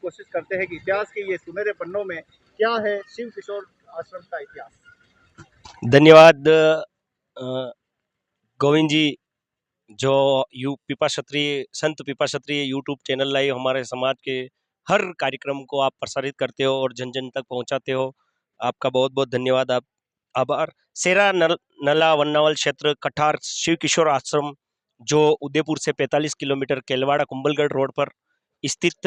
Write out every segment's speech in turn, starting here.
कोशिश करते हैं कि इतिहास के ये सुनहरे पन्नों में क्या है शिव किशोर आश्रम का इतिहास। धन्यवाद गोविंद जी, जो संत पीपा क्षत्रिय यूट्यूब चैनल लाइव हमारे समाज के हर कार्यक्रम को आप प्रसारित करते हो और जन जन तक पहुंचाते हो। आपका बहुत बहुत धन्यवाद। आप आभार। सेरा नला वन्नावल क्षेत्र कठार शिव किशोर आश्रम, जो उदयपुर से 45 किलोमीटर केलवाड़ा कुंभलगढ़ रोड पर स्थित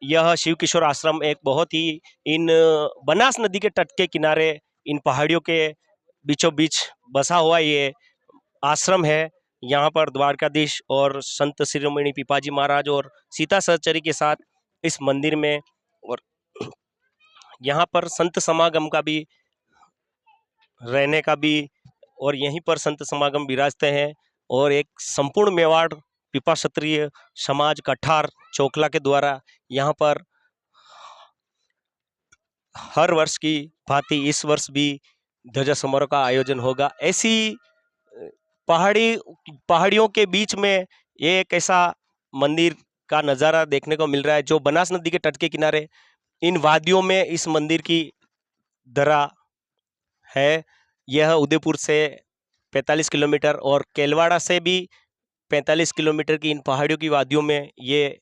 यह शिव किशोर आश्रम एक बहुत ही इन बनास नदी के तट के किनारे इन पहाड़ियों के बीचों बीच बसा हुआ ये आश्रम है। यहाँ पर द्वारकाधीश और संत शिरोमणि पिपाजी महाराज और सीता सहचरी के साथ इस मंदिर में, और यहाँ पर संत समागम का भी, रहने का भी, और यहीं पर संत समागम विराजते हैं। और एक संपूर्ण मेवाड़ पिपा क्षत्रिय समाज कठार चोकला के द्वारा यहाँ पर हर वर्ष की भांति इस वर्ष भी ध्वजा समारोह का आयोजन होगा। ऐसी पहाड़ियों के बीच में ये एक ऐसा मंदिर का नज़ारा देखने को मिल रहा है जो बनास नदी के तट के किनारे इन वादियों में इस मंदिर की दरा है। यह उदयपुर से 45 किलोमीटर और केलवाड़ा से भी 45 किलोमीटर की इन पहाड़ियों की वादियों में ये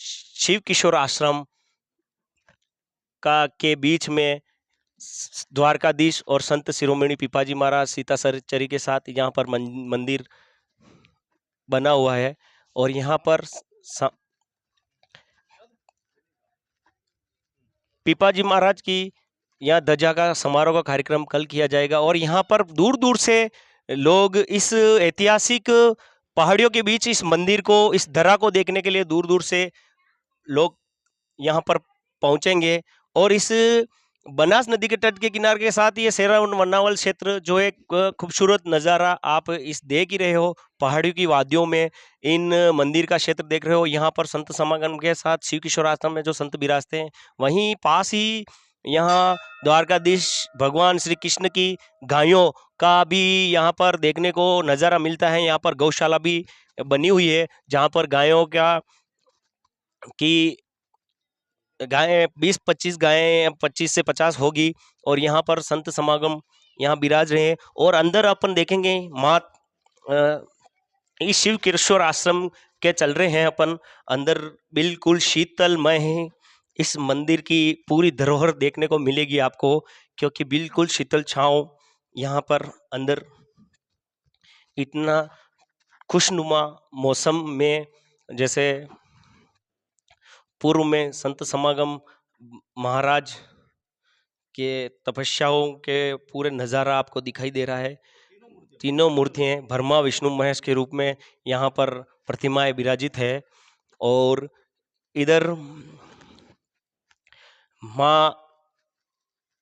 शिव किशोर आश्रम के बीच में द्वारकाधीश और संत शिरोमणि पिपाजी महाराज सीता सहचरी के साथ यहाँ पर मंदिर बना हुआ है। और यहाँ पर पिपाजी महाराज की यहाँ ध्वजा का समारोह का कार्यक्रम कल किया जाएगा। और यहाँ पर दूर दूर से लोग इस ऐतिहासिक पहाड़ियों के बीच इस मंदिर को, इस धरा को देखने के लिए दूर दूर से लोग यहाँ पर पहुंचेंगे। और इस बनास नदी के तट के किनारे के साथ ये सेरा वन्नावल क्षेत्र, जो एक खूबसूरत नज़ारा आप इस देख ही रहे हो, पहाड़ियों की वादियों में इन मंदिर का क्षेत्र देख रहे हो। यहाँ पर संत समागम के साथ शिव किशोर आश्रम में जो संत विराजते हैं, वहीं पास ही यहाँ द्वारकाधीश भगवान श्री कृष्ण की गायों का भी यहाँ पर देखने को नज़ारा मिलता है। यहाँ पर गौशाला भी बनी हुई है जहाँ पर गायों की गायें 20-25 गायें 25 से 50 होगी। और यहाँ पर संत समागम यहाँ विराज रहे हैं। और अंदर अपन देखेंगे इस शिव किशोर आश्रम के चल रहे हैं अपन अंदर, बिल्कुल शीतलमय है। इस मंदिर की पूरी धरोहर देखने को मिलेगी आपको, क्योंकि बिल्कुल शीतल छांव यहाँ पर अंदर, इतना खुशनुमा मौसम में। जैसे पूर्व में संत समागम महाराज के तपस्याओं के पूरे नज़ारा आपको दिखाई दे रहा है। तीनों मूर्तियाँ ब्रह्मा विष्णु महेश के रूप में यहाँ पर प्रतिमाएं विराजित है। और इधर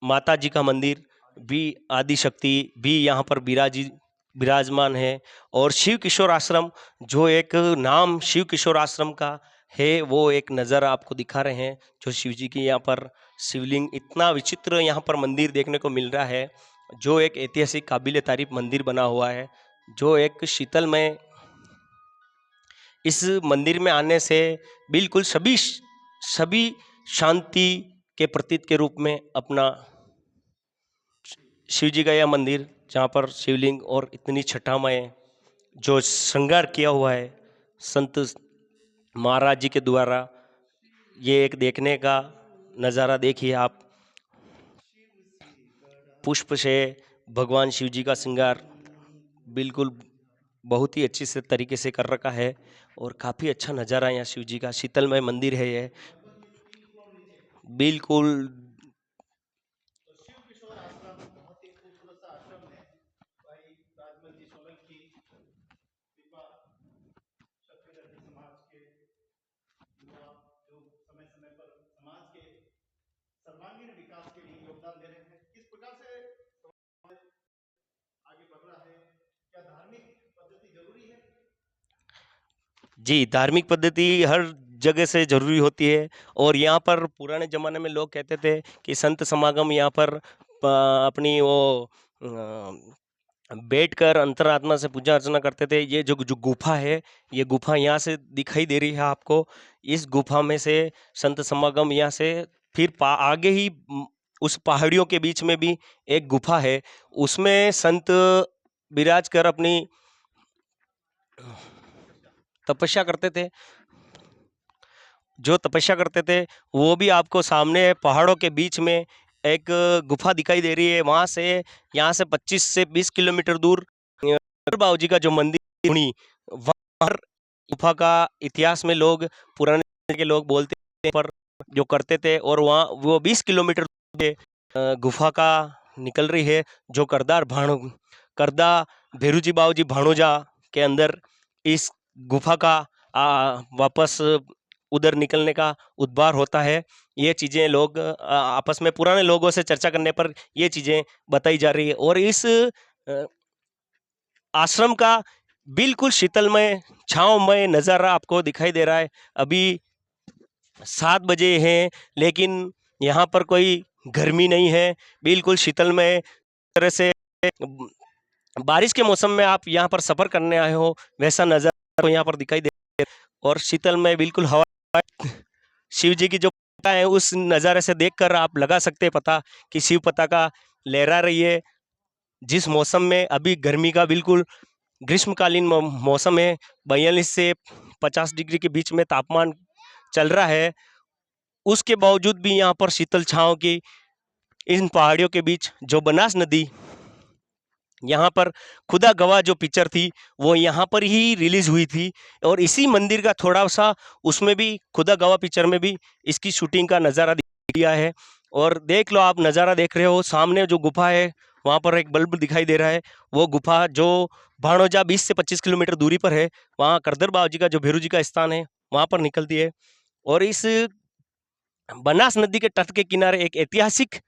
माता जी का मंदिर भी, आदि शक्ति भी यहाँ पर विराजमान है। और शिव किशोर आश्रम, जो एक नाम शिव किशोर आश्रम का है, वो एक नज़ारा आपको दिखा रहे हैं। जो शिव जी की यहाँ पर शिवलिंग, इतना विचित्र यहाँ पर मंदिर देखने को मिल रहा है, जो एक ऐतिहासिक काबिल तारीफ मंदिर बना हुआ है, जो एक शीतलमय। इस मंदिर में आने से बिल्कुल सभी शांति के प्रतीक के रूप में अपना शिव जी का यह मंदिर, जहाँ पर शिवलिंग और इतनी छटामय जो श्रृंगार किया हुआ है संत महाराज जी के द्वारा, ये एक देखने का नज़ारा देखिए आप। पुष्प से भगवान शिव जी का श्रृंगार बिल्कुल बहुत ही अच्छी से तरीके से कर रखा है। और काफ़ी अच्छा नज़ारा यहाँ शिव जी का, शीतलमय मंदिर है ये बिल्कुल। सर्वांगीण विकास के लिए योगदान दे रहे हैं। किस प्रकार से आगे बढ़ रहा है, क्या धार्मिक पद्धति जरूरी है? जी, धार्मिक पद्धति हर जगह से जरूरी होती है। और यहाँ पर पुराने जमाने में लोग कहते थे कि संत समागम यहाँ पर अपनी वो बैठकर अंतरात्मा से पूजा अर्चना करते थे। ये जो जो गुफा है, ये गुफा यहाँ से दिखाई दे रही है आपको। इस गुफा में से संत समागम यहाँ से फिर आगे ही उस पहाड़ियों के बीच में भी एक गुफा है, उसमें संत विराज कर अपनी तपस्या करते थे। जो तपस्या करते थे वो भी आपको सामने पहाड़ों के बीच में एक गुफा दिखाई दे रही है। वहाँ से यहाँ से 25 से 20 किलोमीटर दूर बाबू जी का जो मंदिर हुई, वहाँ गुफा का इतिहास में लोग पुराने के लोग बोलते हैं पर जो करते थे, और वहाँ वो 20 किलोमीटर गुफा का निकल रही है, जो करदा भेरूजी बाबू जी भाणोजा के अंदर इस गुफा का वापस उधर निकलने का उद्बार होता है। ये चीज़ें लोग आपस में पुराने लोगों से चर्चा करने पर ये चीज़ें बताई जा रही है। और इस आश्रम का बिल्कुल शीतलमय छांवमय नज़ारा आपको दिखाई दे रहा है। अभी 7 बजे हैं, लेकिन यहाँ पर कोई गर्मी नहीं है, बिल्कुल शीतलमय तरह से। बारिश के मौसम में आप यहाँ पर सफ़र करने आए हो वैसा नज़ारा तो यहाँ पर दिखाई दे, और शीतलमय बिल्कुल हवा। शिव जी की जो पताका है उस नज़ारे से देखकर आप लगा सकते हैं पता कि शिव पताका लहरा रही है। जिस मौसम में अभी गर्मी का बिल्कुल ग्रीष्मकालीन मौसम है, 42 से 50 डिग्री के बीच में तापमान चल रहा है, उसके बावजूद भी यहाँ पर शीतल छाँव की इन पहाड़ियों के बीच जो बनास नदी, यहाँ पर खुदा गवाह जो पिक्चर थी वो यहाँ पर ही रिलीज़ हुई थी, और इसी मंदिर का थोड़ा सा उसमें भी खुदा गवाह पिक्चर में भी इसकी शूटिंग का नज़ारा दिया है। और देख लो, आप नज़ारा देख रहे हो, सामने जो गुफा है वहाँ पर एक बल्ब दिखाई दे रहा है। वो गुफा जो भाणोजा 20 से 25 किलोमीटर दूरी पर है, वहाँ करदर बाबू जी का जो भेरू जी का स्थान है वहाँ पर निकलती है। और इस बनास नदी के तट के किनारे एक ऐतिहासिक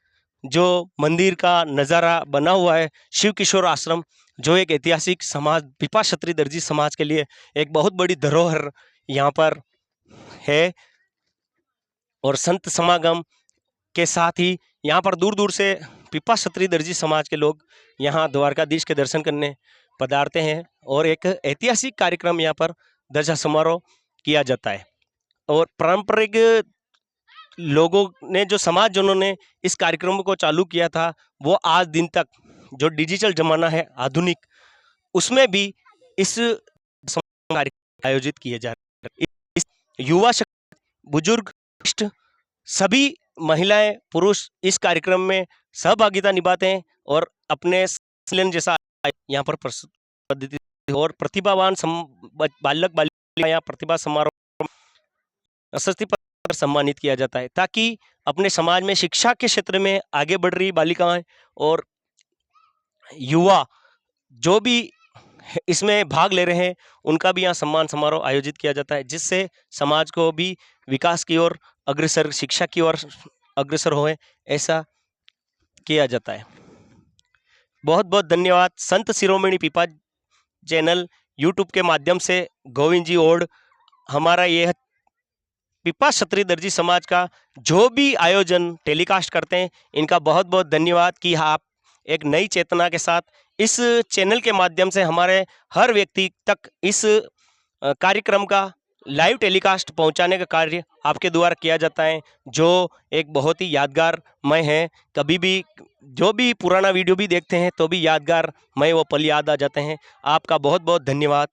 जो मंदिर का नज़ारा बना हुआ है, शिव किशोर आश्रम, जो एक ऐतिहासिक समाज पिपा क्षत्रिय दर्जी समाज के लिए एक बहुत बड़ी धरोहर यहाँ पर है। और संत समागम के साथ ही यहाँ पर दूर दूर से पिपा क्षत्रिय दर्जी समाज के लोग यहाँ द्वारकाधीश के दर्शन करने पधारते हैं, और एक ऐतिहासिक कार्यक्रम यहाँ पर ध्वजा समारोह किया जाता है। और पारंपरिक लोगों ने जो समाज जिन्होंने इस कार्यक्रम को चालू किया था, वो आज दिन तक जो डिजिटल जमाना है आधुनिक, उसमें भी इस कार्यक्रम आयोजित किए जा रहे हैं। इस युवा बुजुर्ग सभी महिलाएं पुरुष इस कार्यक्रम में सहभागिता निभाते हैं, और अपने जैसा यहाँ पर पद्धति और प्रतिभावान बालक बालिका यहाँ प्रतिभा समारोह पर सम्मानित किया जाता है, ताकि अपने समाज में शिक्षा के क्षेत्र में आगे बढ़ रही बालिकाएं और युवा जो भी इसमें भाग ले रहे हैं उनका भी यहाँ सम्मान समारोह आयोजित किया जाता है, जिससे समाज को भी विकास की ओर अग्रसर, शिक्षा की ओर अग्रसर होए, ऐसा किया जाता है। बहुत बहुत धन्यवाद। संत शिरोमणि पिपा चैनल यूट्यूब के माध्यम से गोविंद जी ओड हमारा यह पिपा क्षत्रिय दर्जी समाज का जो भी आयोजन टेलीकास्ट करते हैं, इनका बहुत बहुत धन्यवाद कि आप एक नई चेतना के साथ इस चैनल के माध्यम से हमारे हर व्यक्ति तक इस कार्यक्रम का लाइव टेलीकास्ट पहुंचाने का कार्य आपके द्वारा किया जाता है, जो एक बहुत ही यादगारमय है। कभी भी जो भी पुराना वीडियो भी देखते हैं तो भी यादगारमय वो पल याद आ जाते हैं। आपका बहुत बहुत धन्यवाद।